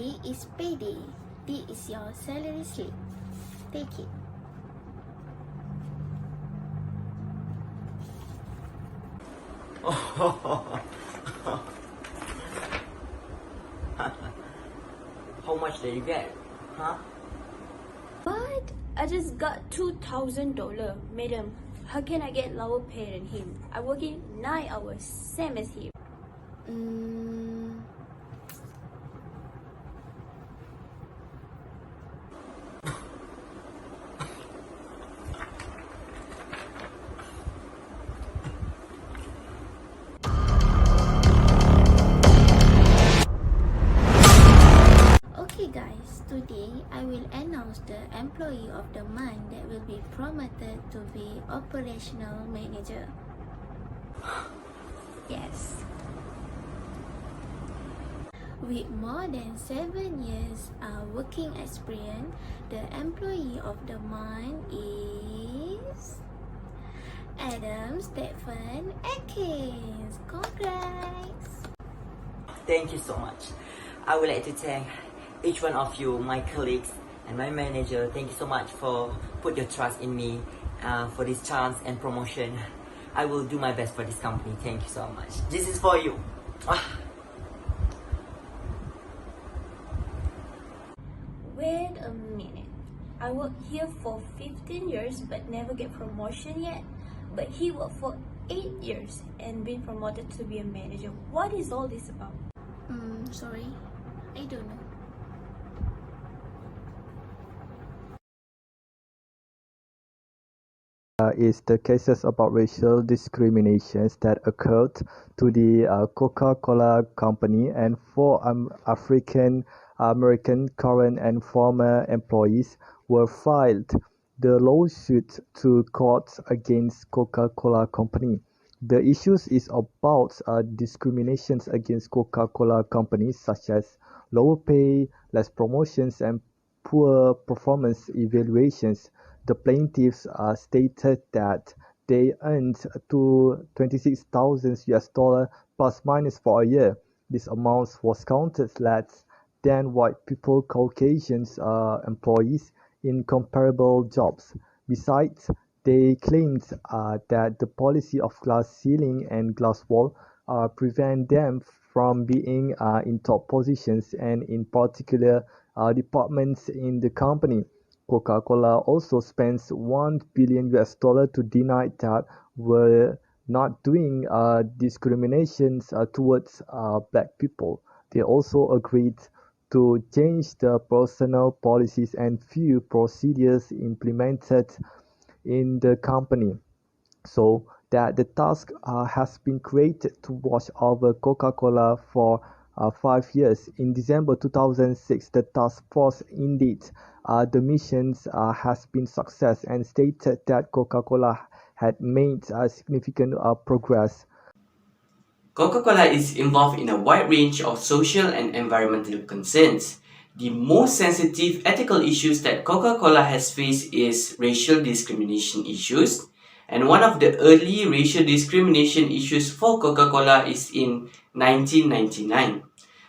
Today is payday. This is your salary slip. Take it. How much did you get? Huh? What? I just got $2,000. Madam, how can I get lower pay than him? I working 9 hours, same as him. Okay guys, today I will announce the employee of the month that will be promoted to be operational manager. Yes. With more than 7 years working experience, the employee of the month is Adam Stephen Atkins. Congrats! Thank you so much. I would like to thank each one of you, my colleagues and my manager. Thank you so much for put your trust in me for this chance and promotion. I will do my best for this company. Thank you so much. This is for you. Wait a minute. I worked here for 15 years but never get promotion yet. But he worked for 8 years and been promoted to be a manager. What is all this about? Sorry, I don't know. Is the cases about racial discriminations that occurred to the Coca-Cola company and 4 African American current and former employees were filed the lawsuit to court against Coca-Cola company. The issues is about discriminations against Coca-Cola companies such as lower pay, less promotions, and poor performance evaluations. The plaintiffs stated that they earned to $26,000 plus minus for a year. This amount was counted less than white people Caucasians employees in comparable jobs. Besides, they claimed that the policy of glass ceiling and glass wall prevent them from being in top positions and in particular departments in the company. Coca-Cola also spends $1 billion to deny that we're not doing discriminations towards black people. They also agreed to change the personnel policies and few procedures implemented in the company so that the task has been created to watch over Coca-Cola for 5 years. In December 2006, the task force indeed the mission has been success and stated that Coca-Cola had made significant progress. Coca-Cola is involved in a wide range of social and environmental concerns. The most sensitive ethical issues that Coca-Cola has faced is racial discrimination issues. And one of the early racial discrimination issues for Coca-Cola is in 1999,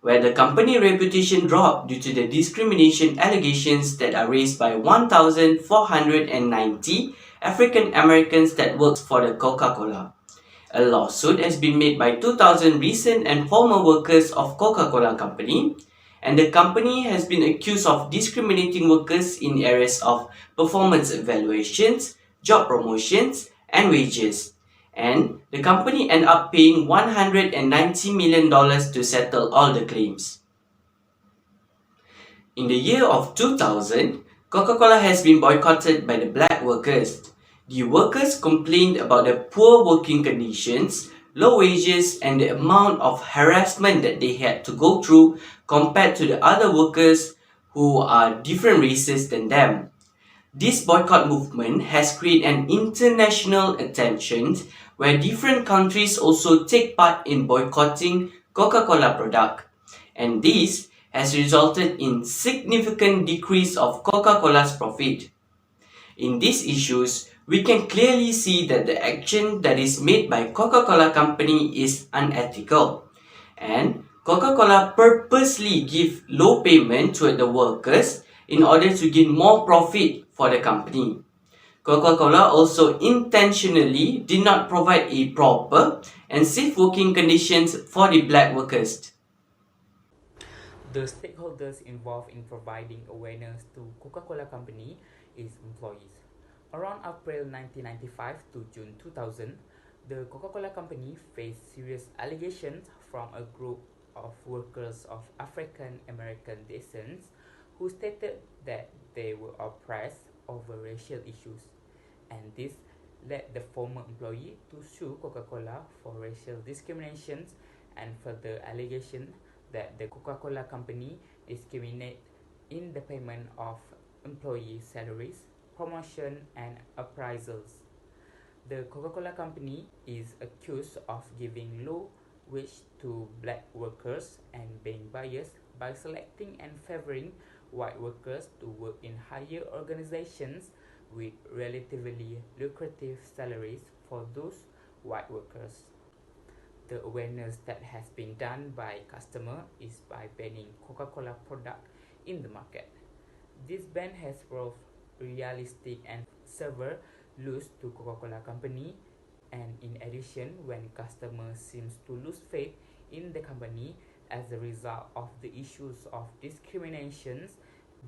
where the company reputation dropped due to the discrimination allegations that are raised by 1,490 African Americans that worked for the Coca-Cola. A lawsuit has been made by 2,000 recent and former workers of Coca-Cola Company, and the company has been accused of discriminating workers in areas of performance evaluations, job promotions, and wages. And the company ended up paying $190 million to settle all the claims. In the year of 2000, Coca-Cola has been boycotted by the black workers. The workers complained about the poor working conditions, low wages, and the amount of harassment that they had to go through compared to the other workers who are different races than them. This boycott movement has created an international attention where different countries also take part in boycotting Coca-Cola product, and this has resulted in significant decrease of Coca-Cola's profit. In these issues, we can clearly see that the action that is made by Coca-Cola company is unethical, and Coca-Cola purposely give low payment to the workers in order to gain more profit for the company. Coca-Cola also intentionally did not provide a proper and safe working conditions for the black workers. The stakeholders involved in providing awareness to Coca-Cola Company is employees. Around April 1995 to June 2000, the Coca-Cola Company faced serious allegations from a group of workers of African American descent who stated that they were oppressed over racial issues, and this led the former employee to sue Coca-Cola for racial discrimination and further allegation that the Coca-Cola Company discriminate in the payment of employee salaries, promotion, and appraisals. The Coca-Cola Company is accused of giving low wage to black workers and being biased by selecting and favoring white workers to work in higher organizations with relatively lucrative salaries for those white workers. The awareness that has been done by customer is by banning Coca-Cola product in the market. This ban has proved realistic and server lose to Coca-Cola Company, and in addition, when customers seems to lose faith in the company as a result of the issues of discriminations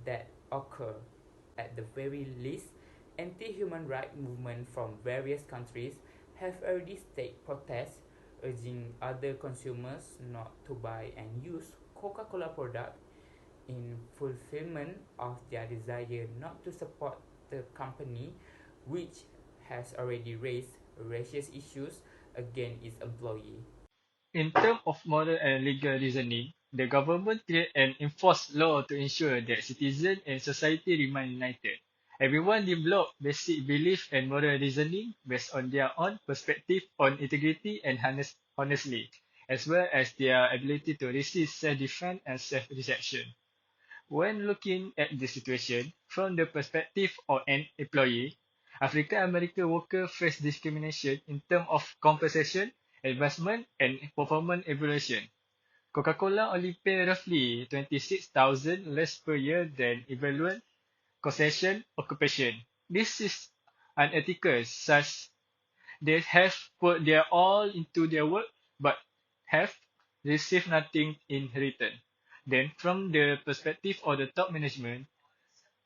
that occur, at the very least, anti-human rights movement from various countries have already staged protests urging other consumers not to buy and use Coca-Cola product in fulfillment of their desire not to support the company, which has already raised racial issues against its employee. In terms of moral and legal reasoning, the government create and enforce law to ensure that citizens and society remain united. Everyone develop basic belief and moral reasoning based on their own perspective on integrity and honestly, as well as their ability to resist self-defense and self-deception. When looking at the situation from the perspective of an employee, African American workers face discrimination in terms of compensation, advancement, and performance evaluation. Coca-Cola only pay roughly 26,000 less per year than equivalent concession occupation. This is unethical, such they have put their all into their work but have received nothing in return. Then, from the perspective of the top management,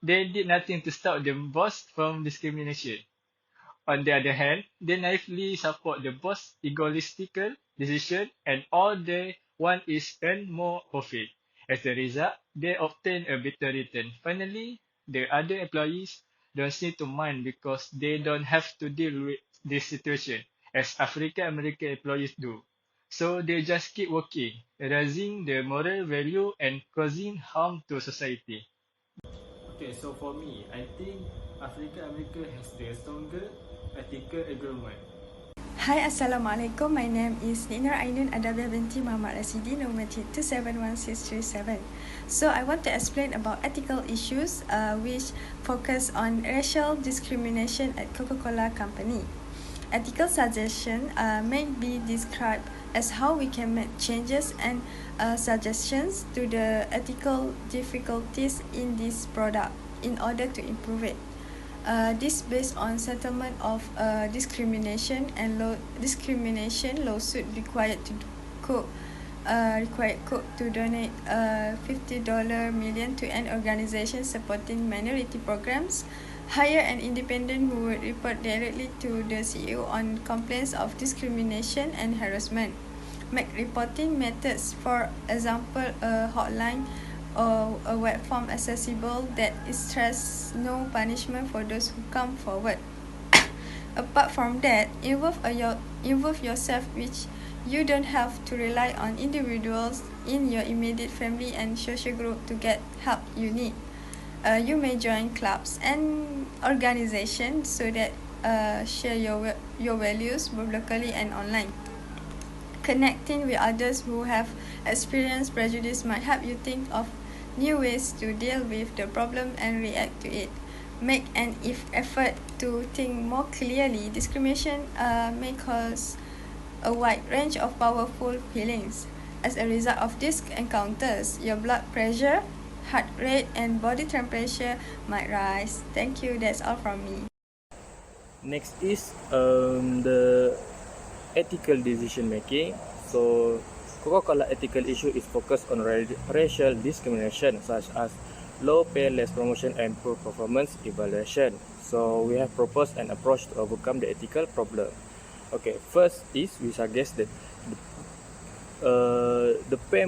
they did nothing to stop the boss from discrimination. On the other hand, they naively support the boss' egoistical decision and all they want is earn more profit. As a result, they obtain a better return. Finally, the other employees don't seem to mind because they don't have to deal with this situation as African American employees do. So they just keep working, raising the moral value and causing harm to society. Okay, so for me, I think African America has the stronger ethical agreement. Hi, Assalamualaikum. My name is Nina Ainun Adabia binti Muhammad Rasidi, number 2711637. So I want to explain about ethical issues which focus on racial discrimination at Coca-Cola Company. Ethical suggestion may be described as how we can make changes and suggestions to the ethical difficulties in this product in order to improve it. This based on settlement of discrimination and discrimination lawsuit required Coke to donate $50 million to an organization supporting minority programs, hire an independent who would report directly to the CEO on complaints of discrimination and harassment, make reporting methods, for example, a hotline or a web form accessible that stress no punishment for those who come forward. Apart from that, involve yourself, which you don't have to rely on individuals in your immediate family and social group to get help you need. You may join clubs and organizations so that share your values both locally and online. Connecting with others who have experienced prejudice might help you think of new ways to deal with the problem and react to it. Make an effort to think more clearly. Discrimination may cause a wide range of powerful feelings. As a result of these encounters, your blood pressure, heart rate, and body temperature might rise. Thank you. That's all from me. Next is the ethical decision making. So Coca-Cola ethical issue is focused on racial discrimination such as low pay, less promotion, and poor performance evaluation. So we have proposed an approach to overcome the ethical problem. Okay, first is we suggest that they pay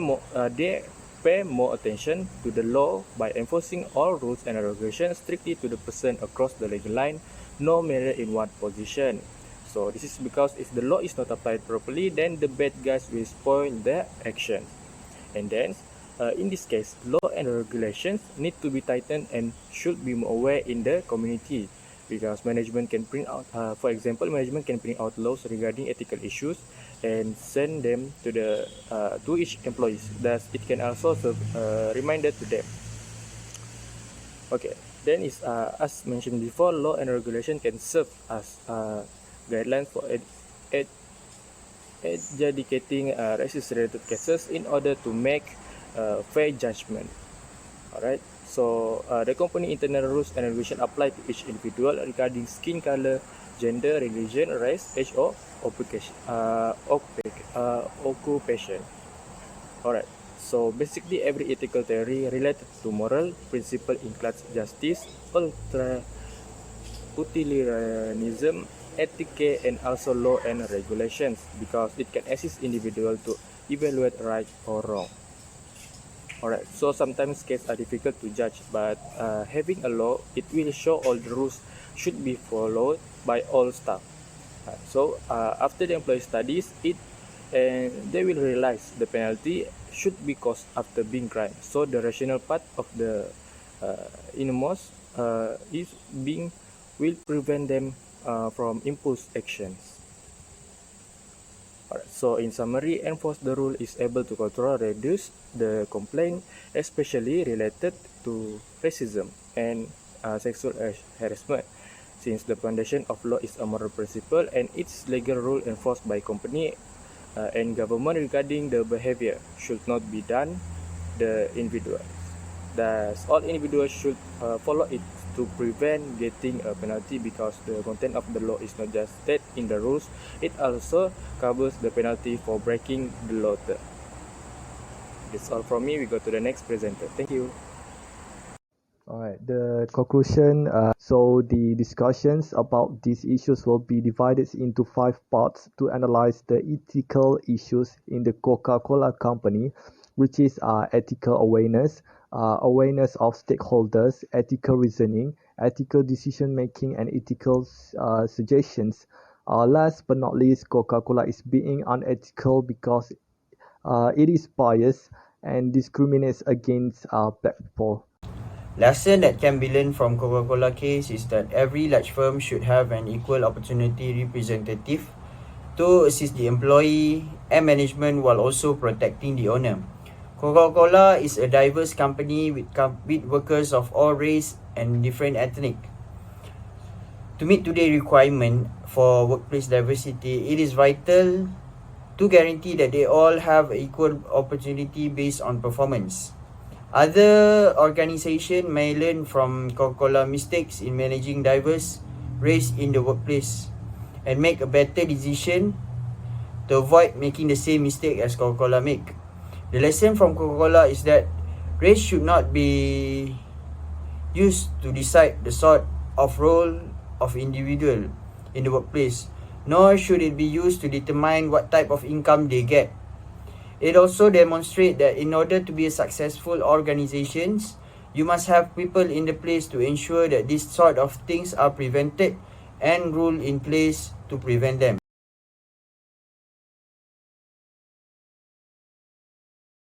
more attention to the law by enforcing all rules and regulations strictly to the person across the legal line, no matter in what position. So this is because if the law is not applied properly, then the bad guys will spoil their actions. And then, in this case, law and regulations need to be tightened and should be more aware in the community, because management can print out, for example, management can print out laws regarding ethical issues and send them to each employees. Thus, it can also serve a reminder to them. Okay, then is as mentioned before, law and regulation can serve as guidelines for adjudicating racist-related cases in order to make fair judgment. Alright, so the company internal rules and regulation apply to each individual regarding skin color, gender, religion, race, age, or occupation. Alright, so basically every ethical theory related to moral principle includes justice, utilitarianism, ethics, and also law and regulations, because it can assist individuals to evaluate right or wrong. Alright, so sometimes cases are difficult to judge, but having a law, it will show all the rules should be followed by all staff. So after the employee studies it, and they will realize the penalty should be caused after being crime. So the rational part of the innermost will prevent them from impulse actions. Alright, so in summary, enforce the rule is able to control, reduce the complaint, especially related to racism and sexual harassment, since the foundation of law is a moral principle and its legal rule enforced by company and government regarding the behavior should not be done the individuals. Thus, all individuals should follow it to prevent getting a penalty, because the content of the law is not just stated in the rules, it also covers the penalty for breaking the law. That's all from me. We go to the next presenter. Thank you. Alright, the conclusion. So the discussions about these issues will be divided into 5 parts to analyze the ethical issues in the Coca-Cola company, which is ethical awareness, awareness of stakeholders, ethical reasoning, ethical decision making, and ethical suggestions. Last but not least, Coca-Cola is being unethical because it is biased and discriminates against black people. Lesson that can be learned from Coca-Cola case is that every large firm should have an equal opportunity representative to assist the employee and management while also protecting the owner. Coca-Cola is a diverse company with workers of all race and different ethnic. To meet today's requirement for workplace diversity, it is vital to guarantee that they all have equal opportunity based on performance. Other organizations may learn from Coca-Cola mistakes in managing diverse race in the workplace and make a better decision to avoid making the same mistake as Coca-Cola make. The lesson from Coca-Cola is that race should not be used to decide the sort of role of individual in the workplace, nor should it be used to determine what type of income they get. It also demonstrates that in order to be a successful organization, you must have people in the place to ensure that this sort of things are prevented and rule in place to prevent them.